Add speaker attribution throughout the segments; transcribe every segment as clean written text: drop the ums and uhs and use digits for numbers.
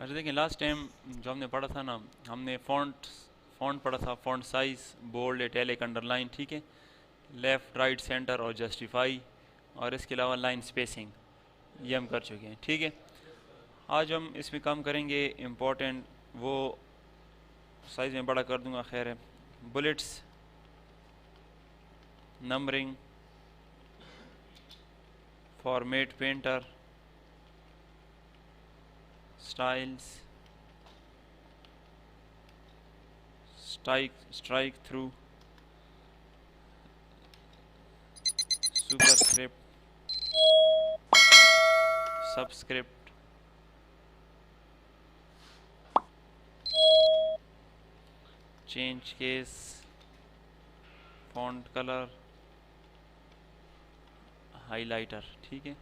Speaker 1: अच्छा देखिए, last time जो हमने पढ़ा था ना, हमने फ़ॉन्ट पढ़ा था, font size, bold, italic, underline, ठीक है, लेफ़्ट, राइट, सेंटर और जस्टिफाई, और इसके अलावा लाइन स्पेसिंग, ये हम कर चुके हैं, ठीक है। आज हम इसमें काम करेंगे इम्पोर्टेंट, वो साइज़ में बड़ा कर दूंगा, खैर है, bullets, numbering, format painter, styles, strike through, superscript, subscript, change case, font colour, highlighter, ठीक है।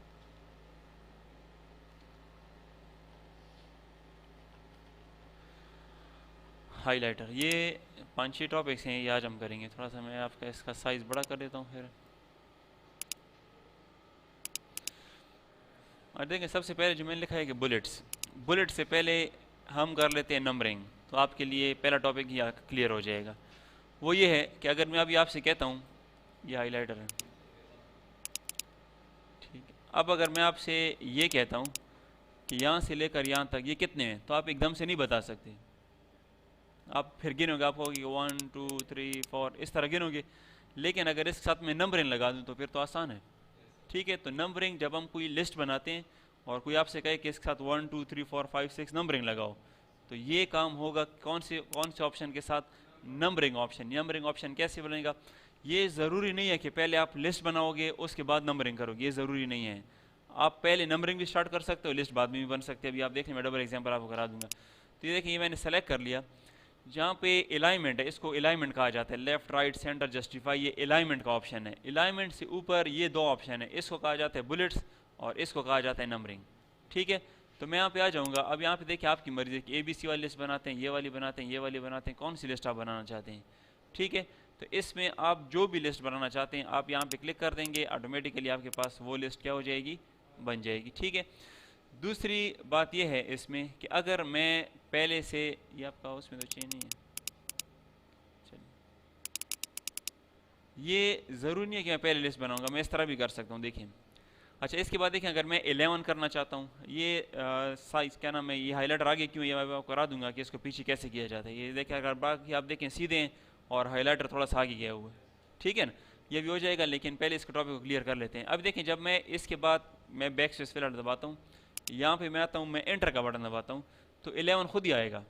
Speaker 1: हाइलाइटर, ये 5-6 टॉपिक्स हैं, ये आज हम करेंगे। थोड़ा सा मैं आपका इसका साइज़ बड़ा कर देता हूँ फिर। और देखें, सबसे पहले जो मैंने लिखा है कि बुलेट से पहले हम कर लेते हैं नंबरिंग, तो आपके लिए पहला टॉपिक ही क्लियर हो जाएगा। वो ये है कि अगर मैं अभी आपसे कहता हूँ, ये हाइलाइटर है, ठीक है, अब अगर मैं आपसे ये कहता हूँ कि यहाँ से लेकर यहाँ तक ये कितने हैं, तो आप एकदम से नहीं बता सकते। आप फिर गिनोगे, आप कहोगे 1 2 3 4 इस तरह गिनोगे। लेकिन अगर इसके साथ में नंबरिंग लगा दूँ तो फिर तो आसान है, ठीक है। तो नंबरिंग, जब हम कोई लिस्ट बनाते हैं और कोई आपसे कहे कि इसके साथ 1 2 3 4 5 6 नंबरिंग लगाओ, तो ये काम होगा कौन से ऑप्शन के साथ? Numbering option. नंबरिंग ऑप्शन कैसे बनेगा? ये ज़रूरी नहीं है कि पहले आप लिस्ट बनाओगे उसके बाद नंबरिंग करोगे, ये ज़रूरी नहीं है। आप पहले नंबरिंग भी स्टार्ट कर सकते हो, लिस्ट बाद में भी बन सकते हैं। अभी आप देखिए, मैं डबल एग्जाम्पल आपको करा दूंगा। तो ये देखिए, ये मैंने सेलेक्ट कर लिया। जहाँ पे अलाइनमेंट है, इसको अलाइनमेंट कहा जाता है, लेफ्ट, राइट, सेंटर, जस्टिफाई, ये अलाइनमेंट का ऑप्शन है। अलाइनमेंट से ऊपर ये दो ऑप्शन है, इसको कहा जाता है बुलेट्स और इसको कहा जाता है नंबरिंग, ठीक है। तो मैं यहाँ पे आ जाऊँगा। अब यहाँ पे देखिए, आपकी मर्जी है कि ABC वाली लिस्ट बनाते हैं, ये वाली बनाते हैं, ये वाली बनाते हैं, कौन सी लिस्ट आप बनाना चाहते हैं, ठीक है। तो इसमें आप जो भी लिस्ट बनाना चाहते हैं, आप यहाँ पे क्लिक कर देंगे, ऑटोमेटिकली आपके पास वो लिस्ट क्या हो जाएगी? बन जाएगी, ठीक है। दूसरी बात यह है इसमें कि अगर मैं पहले से, ये आपका उसमें तो चेंज नहीं है, चलिए, ये ज़रूरी नहीं है कि मैं पहले लिस्ट बनाऊंगा, मैं इस तरह भी कर सकता हूँ, देखिए। अच्छा, इसके बाद देखें, अगर मैं 11 करना चाहता हूँ, ये साइज़ क्या नाम है, ये हाईलाइटर आगे क्यों, ये मैं आपको करा दूंगा कि इसको पीछे कैसे किया जाता है। ये देखें, अगर बाकी आप देखें सीधे हैं और हाईलाइटर थोड़ा सा आगे गया हुआ है, ठीक है ना, ये भी हो जाएगा। लेकिन पहले इसके टॉपिक को क्लियर कर लेते हैं। अब देखें, जब मैं इसके बाद मैं बैक स्पेस फिलहाल दबाता हूँ, यहाँ पे मैं आता हूँ, मैं एंटर का बटन दबाता हूँ, तो 11 खुद ही आएगा,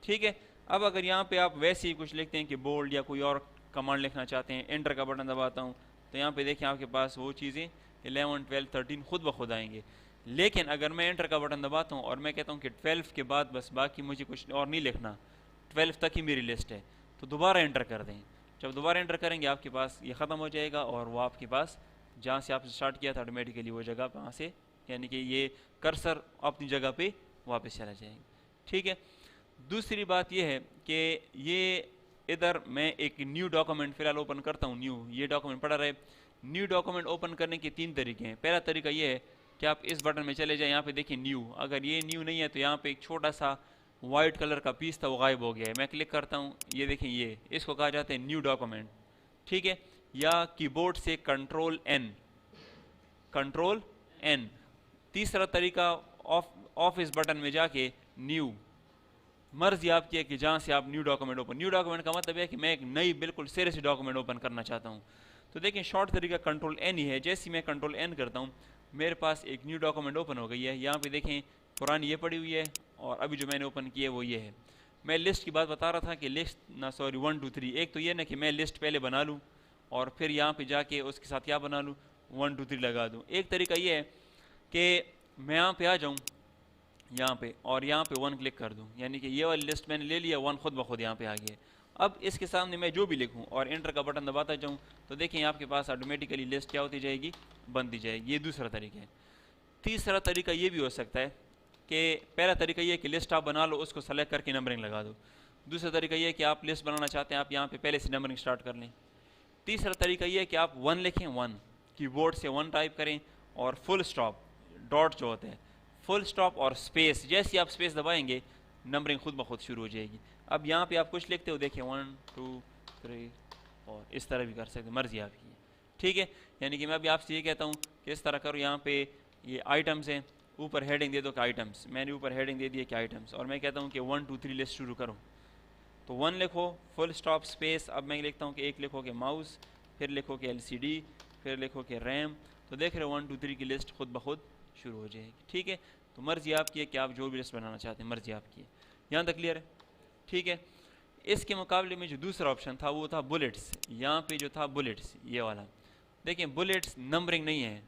Speaker 1: ठीक है। अब अगर यहाँ पे आप वैसे ही कुछ लिखते हैं कि बोल्ड या कोई और कमांड लिखना चाहते हैं, एंटर का बटन दबाता हूँ, तो यहाँ पे देखें आपके पास वो चीज़ें 11 12 13 खुद ब खुद आएंगे। लेकिन अगर मैं एंटर का बटन दबाता हूँ और मैं कहता हूँ कि 12 के बाद बस बाकी मुझे कुछ और नहीं लिखना, 12 तक ही मेरी लिस्ट है, तो दोबारा एंटर कर दें। जब दोबारा एंटर करेंगे, आपके पास ये ख़त्म हो जाएगा और वो आपके पास जहाँ से आपने स्टार्ट किया था ऑटोमेटिकली वो जगह वहाँ से, यानी कि ये कर्सर अपनी जगह पे वापस चला जाएगा, ठीक है। दूसरी बात ये है कि ये इधर मैं एक न्यू डॉक्यूमेंट फिलहाल ओपन करता हूँ। न्यू, ये डॉक्यूमेंट पड़ा रहे। न्यू डॉक्यूमेंट ओपन करने के 3 तरीके हैं। पहला तरीका ये है कि आप इस बटन में चले जाएं, यहाँ पे देखिए न्यू। अगर ये न्यू नहीं है तो यहाँ पे एक छोटा सा वाइट कलर का पीस था, वो गायब हो गया है। मैं क्लिक करता हूँ, ये देखें, ये इसको कहा जाता है न्यू डॉक्यूमेंट, ठीक है। या कीबोर्ड से कंट्रोल एन। तीसरा तरीका ऑफ इस बटन में जाके न्यू, मर्जी आपकी है कि जहाँ से आप new document open. New document का मतलब है कि मैं एक नई बिल्कुल सिरे से डॉक्यूमेंट ओपन करना चाहता हूँ। तो देखें, शॉर्ट तरीका कंट्रोल एन ही है। जैसे ही मैं कंट्रोल एन करता हूँ, मेरे पास एक न्यू डॉक्यूमेंट ओपन हो गई है। यहाँ पे देखें, पुरानी ये पड़ी हुई है और अभी जो मैंने ओपन की है वो ये है। मैं लिस्ट की बात बता रहा था कि लिस्ट ना, सॉरी, 1 2 3। एक तो ये ना कि मैं लिस्ट पहले बना लूँ और फिर यहाँ पे जाके उसके साथ क्या बना लूँ, 1 2 3 लगा दूँ। एक तरीका ये है कि मैं यहाँ पे आ जाऊँ यहाँ पे और यहाँ पे 1 क्लिक कर दूँ, यानी कि ये वाली लिस्ट मैंने ले लिया, 1 खुद ब खुद यहाँ पे आ गया। अब इसके सामने मैं जो भी लिखूँ और एंटर का बटन दबाता जाऊँ, तो देखें आपके पास ऑटोमेटिकली लिस्ट क्या होती जाएगी, बनती जाएगी। ये दूसरा तरीका है। तीसरा तरीका ये भी हो सकता है कि पहला तरीका ये है कि लिस्ट आप बना लो, उसको सेलेक्ट करके नंबरिंग लगा दो। दूसरा तरीका ये है कि आप लिस्ट बनाना चाहते हैं, आप यहाँ पे पहले से नंबरिंग स्टार्ट कर लें। तीसरा तरीका ये है कि आप 1 लिखें, 1 कीबोर्ड से 1 टाइप करें और फुल स्टॉप, डॉट जो होता है, फुल स्टॉप और स्पेस, जैसे ही आप स्पेस दबाएंगे नंबरिंग खुद ब खुद शुरू हो जाएगी। अब यहाँ पे आप कुछ लिखते हो, देखिए 1 2 3 और इस तरह भी कर सकते हैं, मर्जी आपकी है, ठीक है। यानी कि मैं अभी आपसे ये कहता हूँ कि इस तरह करो, यहाँ पे ये आइटम्स हैं, ऊपर हेडिंग दे दो कि आइटम्स, मैंने ऊपर हेडिंग दे दी कि आइटम्स, और मैं कहता हूँ कि 1 2 3 लिस्ट शुरू करो, तो 1 लिखो फुल स्टॉप स्पेस। अब मैं लिखता हूँ कि 1 लिखो कि माउस, फिर लिखो कि LCD, फिर लिखो कि रैम, तो देख रहे हो 1 2 3 की लिस्ट खुद ब खुद शुरू हो जाएगी, ठीक है। तो मर्जी आपकी है कि आप जो भी लिस्ट बनाना चाहते हैं, मर्जी आपकी है। यहाँ तक क्लियर है, ठीक है। इसके मुकाबले में जो दूसरा ऑप्शन था वो था बुलेट्स। यहाँ पे जो था बुलेट्स, ये वाला देखिए, बुलेट्स नंबरिंग नहीं है,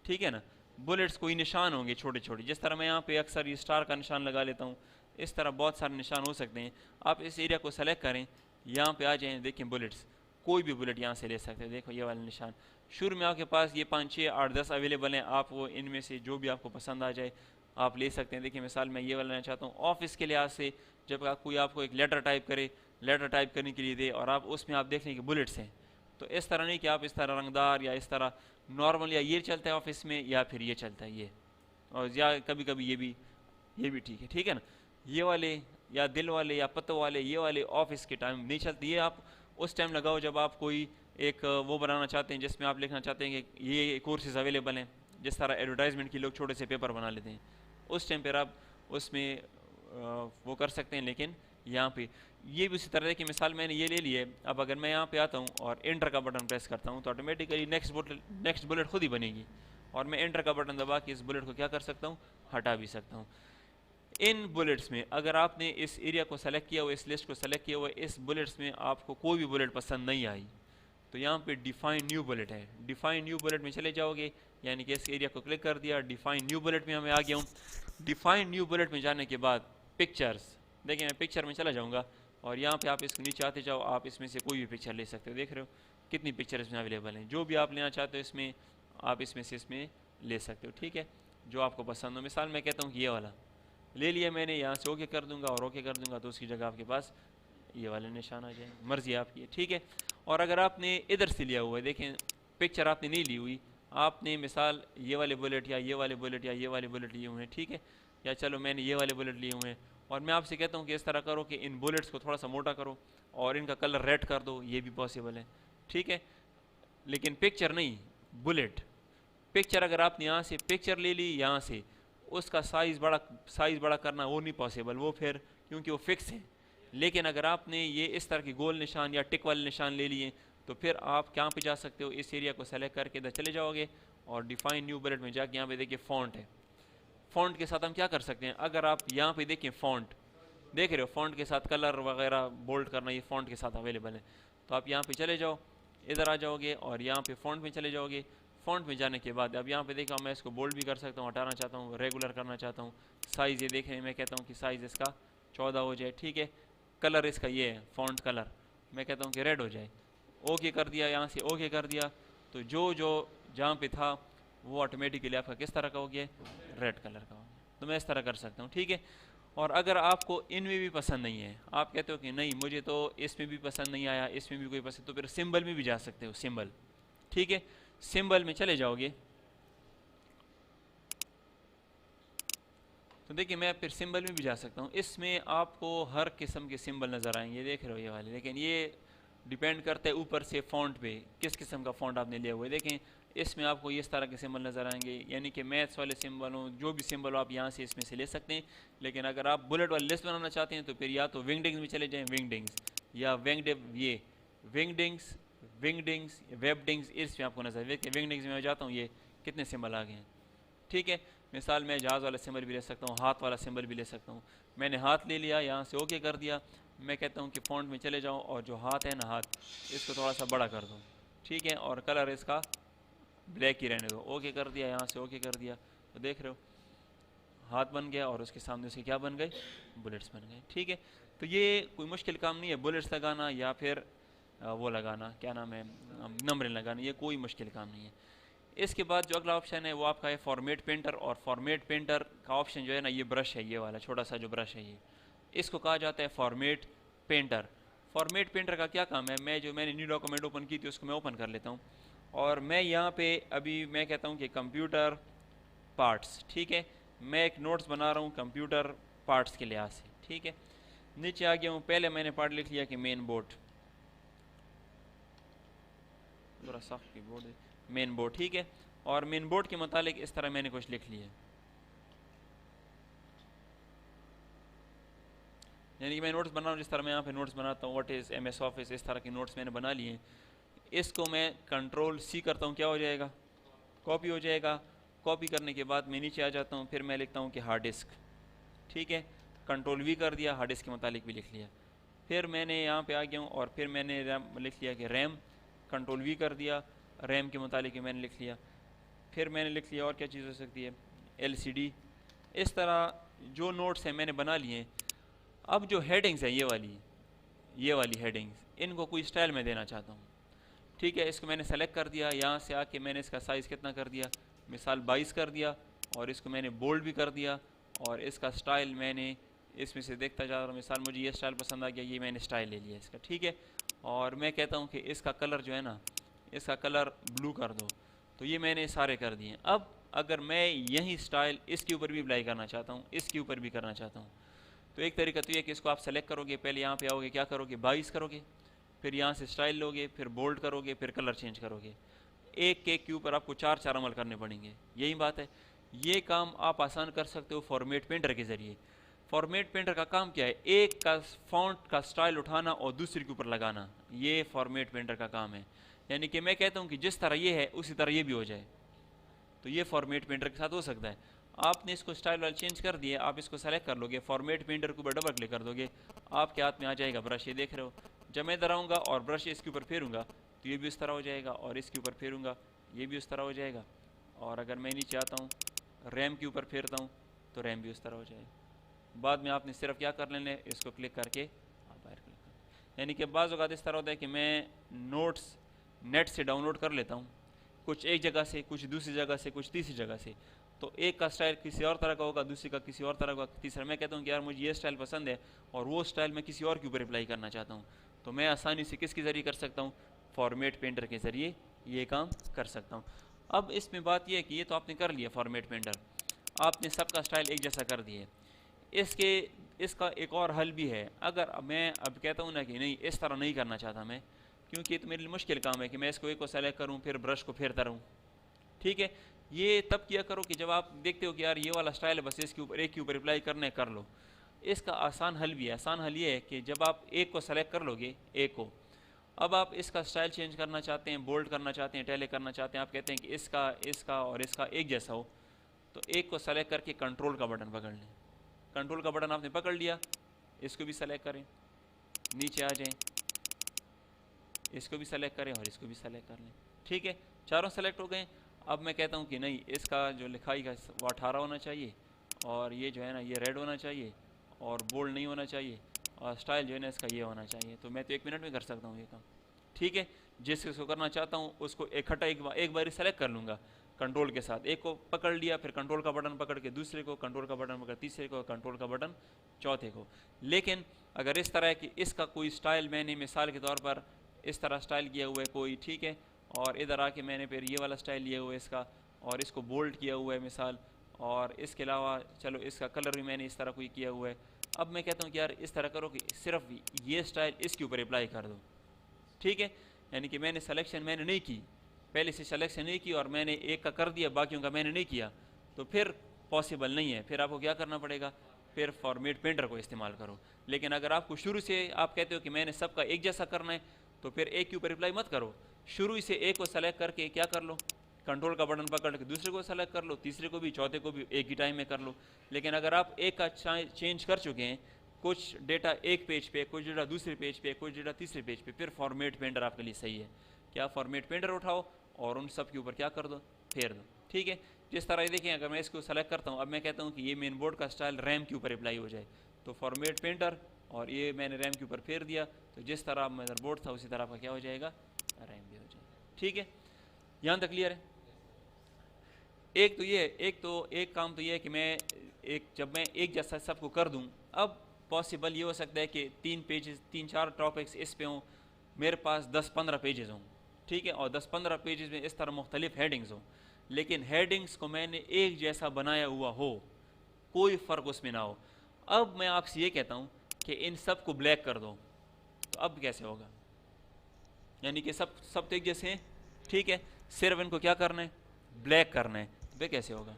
Speaker 1: ठीक है ना। बुलेट्स कोई निशान होंगे छोटे छोटे, जिस तरह मैं यहाँ पे अक्सर ये स्टार का निशान लगा लेता हूँ, इस तरह बहुत सारे निशान हो सकते हैं। आप इस एरिया को सेलेक्ट करें, यहाँ पे आ जाएँ, देखें बुलेट्स, कोई भी बुलेट यहाँ से ले सकते हैं। देखो ये वाला निशान, शुरू में आपके पास ये 5 6 8 10 अवेलेबल हैं, आप वो इनमें से जो भी आपको पसंद आ जाए आप ले सकते हैं। देखिए मिसाल मैं ये वाला लेना चाहता हूँ ऑफिस के लिहाज से, जब कोई आपको एक लेटर टाइप करे, लेटर टाइप करने के लिए दे और आप उसमें आप देख लें कि बुलेट्स हैं, तो इस तरह नहीं कि आप इस तरह रंगदार या इस तरह नॉर्मल, या ये चलता है ऑफिस में या फिर ये चलता है ये, और या कभी कभी ये भी ठीक है ना। ये वाले या दिल वाले या पत्तों वाले, ये वाले ऑफिस के टाइम नहीं चलते, ये आप उस टाइम लगाओ जब आप कोई एक वो बनाना चाहते हैं जिसमें आप लिखना चाहते हैं कि ये कोर्सेज अवेलेबल हैं, जिस तरह एडवर्टाइजमेंट के लोग छोटे से पेपर बना लेते हैं, उस टाइम पर आप उसमें वो कर सकते हैं। लेकिन यहाँ पे ये भी उसी तरह है कि मिसाल मैंने ये ले ली है, अब अगर मैं यहाँ पे आता हूँ और एंटर का बटन प्रेस करता हूँ तो ऑटोमेटिकली नेक्स्ट बुलेट खुद ही बनेगी, और मैं एंटर का बटन दबा के इस बुलेट को क्या कर सकता हूँ, हटा भी सकता हूँ। इन बुलेट्स में अगर आपने इस एरिया को सेलेक्ट किया हुआ, इस लिस्ट को सेलेक्ट किया हुआ, इस बुलेट्स में आपको कोई भी बुलेट पसंद नहीं आई, तो यहाँ पे डिफाइन न्यू बुलेट है, डिफाइन न्यू बुलेट में चले जाओगे, यानी कि इस एरिया को क्लिक कर दिया, डिफाइन न्यू बुलेट में मैं आ गया हूँ। डिफाइन न्यू बुलेट में जाने के बाद पिक्चर्स, देखिए मैं पिक्चर में चला जाऊँगा और यहाँ पे आप इसको नीचे आते जाओ, आप इसमें से कोई भी पिक्चर ले सकते हो। देख रहे हो कितनी पिक्चर इसमें अवेलेबल हैं, जो भी आप लेना चाहते हो इसमें आप इसमें से इसमें ले सकते हो, ठीक है, जो आपको पसंद हो। मिसाल मैं कहता हूँ कि ये वाला ले लिया मैंने, यहाँ से ओके कर दूंगा और ओके कर दूंगा तो उसकी जगह आपके पास ये वाले निशान आ जाएंगे, मर्जी आपकी है, ठीक है। और अगर आपने इधर से लिया हुआ है, देखें पिक्चर आपने नहीं ली हुई, आपने मिसाल ये वाले बुलेट या ये वाले बुलेट या ये वाले बुलेट लिए हुए हैं, ठीक है, या चलो मैंने ये वाले बुलेट लिए हुए हैं, और मैं आपसे कहता हूँ कि इस तरह करो कि इन बुलेट्स को थोड़ा सा मोटा करो और इनका कलर रेड कर दो, ये भी पॉसिबल है, ठीक है। लेकिन पिक्चर नहीं, बुलेट पिक्चर अगर आपने यहाँ से पिक्चर ले ली, यहाँ से उसका साइज़ बड़ा करना वो नहीं पॉसिबल, वो फिर क्योंकि वो फिक्स है। लेकिन अगर आपने ये इस तरह की गोल निशान या टिक वाले निशान ले लिए तो फिर आप कहाँ पे जा सकते हो, इस एरिया को सेलेक्ट करके इधर चले जाओगे और डिफाइन न्यू बुलेट में जाके यहाँ पे देखिए फॉन्ट है, फॉन्ट के साथ हम क्या कर सकते हैं, अगर आप यहाँ पे देखिए फॉन्ट देख रहे हो, फॉन्ट के साथ कलर वगैरह बोल्ड करना ये फॉन्ट के साथ अवेलेबल है, तो आप यहाँ पे चले जाओ, इधर आ जाओगे और यहाँ पे फॉन्ट में चले जाओगे। फॉन्ट में जाने के बाद अब यहाँ पे देखा मैं इसको बोल्ड भी कर सकता हूँ, हटाना चाहता हूँ, रेगुलर करना चाहता हूँ, साइज़ ये देखें मैं कहता हूँ कि साइज़ इसका 14 हो जाए, ठीक है। कलर इसका ये है फॉन्ट कलर, मैं कहता हूँ कि रेड हो जाए, ओके कर दिया, यहाँ से ओके कर दिया, तो जो जहाँ पे था वो ऑटोमेटिकली आपका किस तरह का हो गया, रेड कलर का हो गया। तो मैं इस तरह कर सकता हूँ, ठीक है। और अगर आपको इनमें भी पसंद नहीं है, आप कहते हो कि नहीं मुझे तो इसमें भी पसंद नहीं आया, इसमें भी कोई पसंद, तो फिर सिंबल में भी जा सकते हो, सिंबल, ठीक है। सिंबल में चले जाओगे तो देखिए मैं फिर सिंबल में भी जा सकता हूँ, इसमें आपको हर किस्म के सिंबल नज़र आएंगे, देख रहे हो ये वाले, लेकिन ये डिपेंड करता है ऊपर से फ़ॉन्ट पे, किस किस्म का फ़ॉन्ट आपने लिया हुआ है। देखें इसमें आपको इस तरह के सिंबल नज़र आएंगे, यानी कि मैथ्स वाले सिंबल हों, जो भी सिंबल हो आप यहाँ से इसमें से ले सकते हैं। लेकिन अगर आप बुलेट वाली लिस्ट बनाना चाहते हैं तो फिर या तो विंगडिंग्स में चले जाएँ, विंगडिंग्स या विंगडिंग्स वेबडिंग्स, इसमें आपको नजर देखिए विंगडिंग्स में मैं जाता हूँ, ये कितने सिंबल आ गए हैं, ठीक है। मिसाल मैं जहाज़ वाला सिंबल भी ले सकता हूँ, हाथ वाला सिंबल भी ले सकता हूँ। मैंने हाथ ले लिया, यहाँ से ओके कर दिया, मैं कहता हूँ कि फ़ॉन्ट में चले जाओ और जो हाथ है ना, हाथ इसको थोड़ा सा बड़ा कर दो, ठीक है, और कलर इसका ब्लैक ही रहने दो, ओके कर दिया, यहाँ से ओके कर दिया, तो देख रहे हो हाथ बन गया और उसके सामने उसके क्या बन गए, बुलेट्स बन गए, ठीक है। तो ये कोई मुश्किल काम नहीं है, बुलेट्स लगाना या फिर वो लगाना, क्या नाम है, नंबरिंग लगाना, ये कोई मुश्किल काम नहीं है। इसके बाद जो अगला ऑप्शन है वो आपका है फॉर्मेट पेंटर, और फॉर्मेट पेंटर का ऑप्शन जो है ना, ये ब्रश है, ये वाला छोटा सा जो ब्रश है, ये इसको कहा जाता है फॉर्मेट पेंटर। फॉर्मेट पेंटर का क्या काम है, मैंने न्यू डॉक्यूमेंट ओपन की थी उसको मैं ओपन कर लेता हूँ, और मैं यहाँ पे अभी मैं कहता हूँ कि कंप्यूटर पार्ट्स, ठीक है, मैं एक नोट्स बना रहा हूँ कंप्यूटर पार्ट्स के लिहाज से, ठीक है। नीचे आ गया हूँ, पहले मैंने पार्ट लिख लिया कि मेन बोर्ड, थोड़ा सख्त कीबोर्ड है, मेन बोर्ड, ठीक है। और मेन बोर्ड के मुतालिक इस तरह मैंने कुछ लिख लिया, यानी कि मैं नोट्स बना रहा हूँ जिस तरह मैं यहाँ पे नोट्स बनाता हूँ, व्हाट इज़ MS ऑफिस, इस तरह के नोट्स मैंने बना लिए। इसको मैं कंट्रोल C करता हूँ, क्या हो जाएगा, कॉपी हो जाएगा। कॉपी करने के बाद मैं नीचे आ जाता हूँ, फिर मैं लिखता हूँ कि हार्ड डिस्क, ठीक है। कंट्रोल V कर दिया, हार्ड डिस्क के मुतालिक भी लिख लिया। फिर मैंने यहाँ पे आ गया हूँ और फिर मैंने रैम लिख लिया कि रैम, कंट्रोल V कर दिया, रैम के मुतालिक मैंने लिख लिया। फिर मैंने लिख लिया और क्या चीज़ हो सकती है, LCD। इस तरह जो नोट्स हैं मैंने बना लिए। अब जो हेडिंग्स है ये वाली हेडिंग्स, इनको कोई स्टाइल में देना चाहता हूँ, ठीक है। इसको मैंने सेलेक्ट कर दिया, यहाँ से आके मैंने इसका साइज़ कितना कर दिया, मिसाल 22 कर दिया, और इसको मैंने बोल्ड भी कर दिया, और इसका स्टाइल मैंने इसमें से देखता जा रहा हूँ। मिसाल मुझे ये स्टाइल पसंद आ गया, ये मैंने स्टाइल ले लिया इसका, ठीक है। और मैं कहता हूँ कि इसका कलर जो है ना, इसका कलर ब्लू कर दो, तो ये मैंने सारे कर दिए। अब अगर मैं यही स्टाइल इसके ऊपर भी अप्लाई करना चाहता हूँ, इसके ऊपर भी करना चाहता हूँ, तो एक तरीका तो ये कि इसको आप सेलेक्ट करोगे, पहले यहाँ पे आओगे, क्या करोगे, 22 करोगे, फिर यहाँ से स्टाइल लोगे, फिर बोल्ड करोगे, फिर कलर चेंज करोगे। एक केक के ऊपर आपको 4 अमल करने पड़ेंगे, यही बात है। ये काम आप आसान कर सकते हो फॉर्मेट पेंटर के ज़रिए। फॉर्मेट पेंटर का काम क्या है, एक का फॉन्ट का स्टाइल उठाना और दूसरे के ऊपर लगाना, ये फॉर्मेट पेंटर का काम है। यानी कि मैं कहता हूँ कि जिस तरह ये है उसी तरह ये भी हो जाए, तो ये फॉर्मेट पेंटर के साथ हो सकता है। आपने इसको स्टाइल वाल चेंज कर दिए, आप इसको सेलेक्ट कर लोगे, फॉर्मेट पेंटर के ऊपर डबल क्लिक कर दोगे, आपके हाथ में आ जाएगा ब्रश, ये देख रहे हो। जब मैं इधर आऊँगा और ब्रश इसके ऊपर फेरूँगा तो ये भी उस तरह हो जाएगा, और इसके ऊपर फेरूँगा ये भी उस तरह हो जाएगा। और अगर मैं नीचे आता हूँ, रैम के ऊपर फेरता हूँ, तो रैम भी उस तरह हो जाएगा। बाद में आपने सिर्फ क्या कर लेना है, इसको क्लिक करके आप बाहर क्लिक कर, यानी कि बाज़ औक़ात इस तरह होता है कि मैं नोट्स नेट से डाउनलोड कर लेता हूँ, कुछ एक जगह से, कुछ दूसरी जगह से, कुछ तीसरी जगह से। तो एक का स्टाइल किसी और तरह का होगा, दूसरे का किसी और तरह का, तीसरा मैं कहता हूँ कि यार मुझे ये स्टाइल पसंद है और वो स्टाइल मैं किसी और के ऊपर अप्लाई करना चाहता हूँ, तो मैं आसानी से किसके ज़रिए कर सकता हूँ, फॉर्मेट पेंटर के ज़रिए ये काम कर सकता हूँ। अब इसमें बात यह है कि ये तो आपने कर लिया फॉर्मेट पेंटर, आपने सबका स्टाइल एक जैसा कर दिया। इसका एक और हल भी है। अगर मैं अब कहता हूँ ना कि नहीं इस तरह नहीं करना चाहता मैं, क्योंकि ये तो मेरे लिए मुश्किल काम है कि मैं इसको एक को सेलेक्ट करूँ फिर ब्रश को फेरता रहूँ, ठीक है। ये तब किया करो कि जब आप देखते हो कि यार ये वाला स्टाइल है, बस इसके ऊपर एक के ऊपर अप्लाई करना है, कर लो। इसका आसान हल भी है। आसान हल ये है कि जब आप एक को सेलेक्ट कर लोगे, एक को, अब आप इसका स्टाइल चेंज करना चाहते हैं, बोल्ड करना चाहते हैं, टैले करना चाहते हैं, आप कहते हैं कि इसका और इसका एक जैसा हो, तो एक को सेलेक्ट करके कंट्रोल का बटन पकड़ लें। कंट्रोल का बटन आपने पकड़ लिया, इसको भी सेलेक्ट करें, नीचे आ जाएं, इसको भी सेलेक्ट करें और इसको भी सेलेक्ट कर लें, ठीक है। चारों सेलेक्ट हो गए। अब मैं कहता हूँ कि नहीं, इसका जो लिखाई का वो 18 होना चाहिए, और ये जो है ना ये रेड होना चाहिए, और बोल्ड नहीं होना चाहिए, और स्टाइल जो है ना इसका ये होना चाहिए। तो मैं तो 1 मिनट में कर सकता हूँ ये काम, ठीक है। जिसको करना चाहता हूँ उसको इकट्ठा एक बार सेलेक्ट कर लूँगा कंट्रोल के साथ, एक को पकड़ लिया, फिर कंट्रोल का बटन पकड़ के दूसरे को, कंट्रोल का बटन पकड़ तीसरे को, कंट्रोल का बटन चौथे को। लेकिन अगर इस तरह कि इसका कोई स्टाइल मैंने मिसाल के तौर पर इस तरह स्टाइल किया हुआ है कोई, ठीक है, और इधर आके मैंने फिर ये वाला स्टाइल लिया हुआ है इसका, और इसको बोल्ड किया हुआ है मिसाल, और इसके अलावा चलो इसका कलर भी मैंने इस तरह कोई किया हुआ है। अब मैं कहता हूँ कि यार इस तरह करो कि सिर्फ ये स्टाइल इसके ऊपर अप्लाई कर दो, ठीक है। यानी कि मैंने सिलेक्शन मैंने नहीं की, पहले से सिलेक्शन नहीं की और मैंने एक का कर दिया, बाकियों का मैंने नहीं किया, तो फिर पॉसिबल नहीं है। फिर आपको क्या करना पड़ेगा, फिर फॉर्मेट पेंटर को इस्तेमाल करो। लेकिन अगर आपको शुरू से आप कहते हो कि मैंने सबका एक जैसा करना है, तो फिर एक के ऊपर अप्लाई मत करो, शुरू से एक को सेलेक्ट करके क्या कर लो, कंट्रोल का बटन पकड़ के दूसरे को सेलेक्ट कर लो, तीसरे को भी, चौथे को भी एक ही टाइम में कर लो। लेकिन अगर आप एक का चेंज कर चुके हैं, कुछ डेटा एक पेज पे, कुछ डेटा दूसरे पेज पे, कुछ डेटा तीसरे पेज पे, फिर फॉर्मेट पेंटर आपके लिए सही है। क्या फॉर्मेट पेंटर उठाओ और उन सब के ऊपर क्या कर दो, फेर दो, ठीक है। जिस तरह ये देखें, अगर मैं इसको सेलेक्ट करता हूँ, अब मैं कहता हूँ कि ये मेन बोर्ड का स्टाइल रैम के ऊपर अप्लाई हो जाए, तो फॉर्मेट पेंटर, और ये मैंने रैम के ऊपर फेर दिया, तो जिस तरह मदरबोर्ड था उसी तरह का क्या हो जाएगा, रैम भी हो जाएगा, ठीक है। यहाँ तक क्लियर है। एक काम तो ये है कि मैं जब मैं एक जैसा सबको कर दूँ, अब पॉसिबल ये हो सकता है कि 3-4 टॉपिक्स इस पे हों, मेरे पास 10-15 पेजेस हों, ठीक है, और 10-15 पेजेस में इस तरह मुख्तलिफ हेडिंग्स हों, लेकिन हेडिंग्स को मैंने एक जैसा बनाया हुआ हो, कोई फ़र्क उसमें ना हो। अब मैं आपसे ये कहता हूँ कि इन सब को ब्लैक कर दो, तो अब कैसे होगा? यानी कि सब सब तो एक जैसे हैं, ठीक है, सिर्फ इनको क्या करना है, ब्लैक करना है, तो वे कैसे होगा?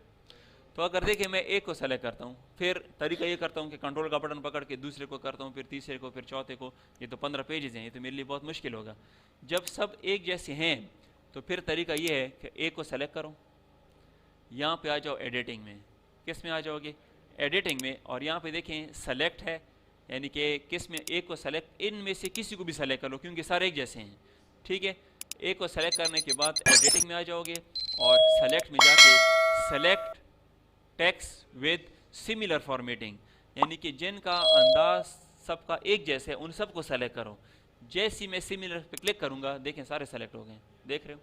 Speaker 1: तो अगर देखिए मैं एक को सेलेक्ट करता हूँ, फिर तरीका ये करता हूँ कि कंट्रोल का बटन पकड़ के दूसरे को करता हूँ, फिर तीसरे को, फिर चौथे को। ये तो 15 पेजेस हैं, ये तो मेरे लिए बहुत मुश्किल होगा। जब सब एक जैसे हैं तो फिर तरीका ये है कि एक को सेलेक्ट करो, यहाँ पे आ जाओ एडिटिंग में। किस में आ जाओगे? एडिटिंग में। और यहाँ पे देखें सेलेक्ट है, यानी कि किस में, एक को सेलेक्ट, इनमें से किसी को भी सेलेक्ट कर लो क्योंकि सारे एक जैसे हैं, ठीक है। एक को सेलेक्ट करने के बाद एडिटिंग में आ जाओगे और सेलेक्ट में जाके select text with similar formatting, यानी कि जिनका अंदाज सबका एक जैसे है उन सबको सेलेक्ट करो। जैसी मैं सिमिलर पे क्लिक करूंगा, देखें सारे सेलेक्ट हो गए, देख रहे हो,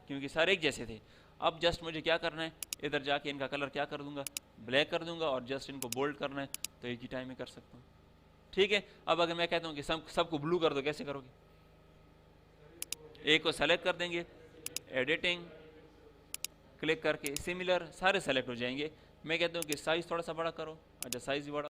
Speaker 1: क्योंकि सारे एक जैसे थे। अब जस्ट मुझे क्या करना है, इधर जाके इनका कलर क्या कर दूंगा, ब्लैक कर दूंगा, और जस्ट इनको बोल्ड करना है, तो एक ही टाइम में कर सकता हूँ, ठीक है। अब अगर मैं कहता हूँ कि सबको ब्लू कर दो, कैसे करोगे? एक को सेलेक्ट कर देंगे, एडिटिंग क्लिक करके सिमिलर, सारे सेलेक्ट हो जाएंगे। मैं कहता हूँ कि साइज थोड़ा सा बड़ा करो, अच्छा साइज भी बड़ा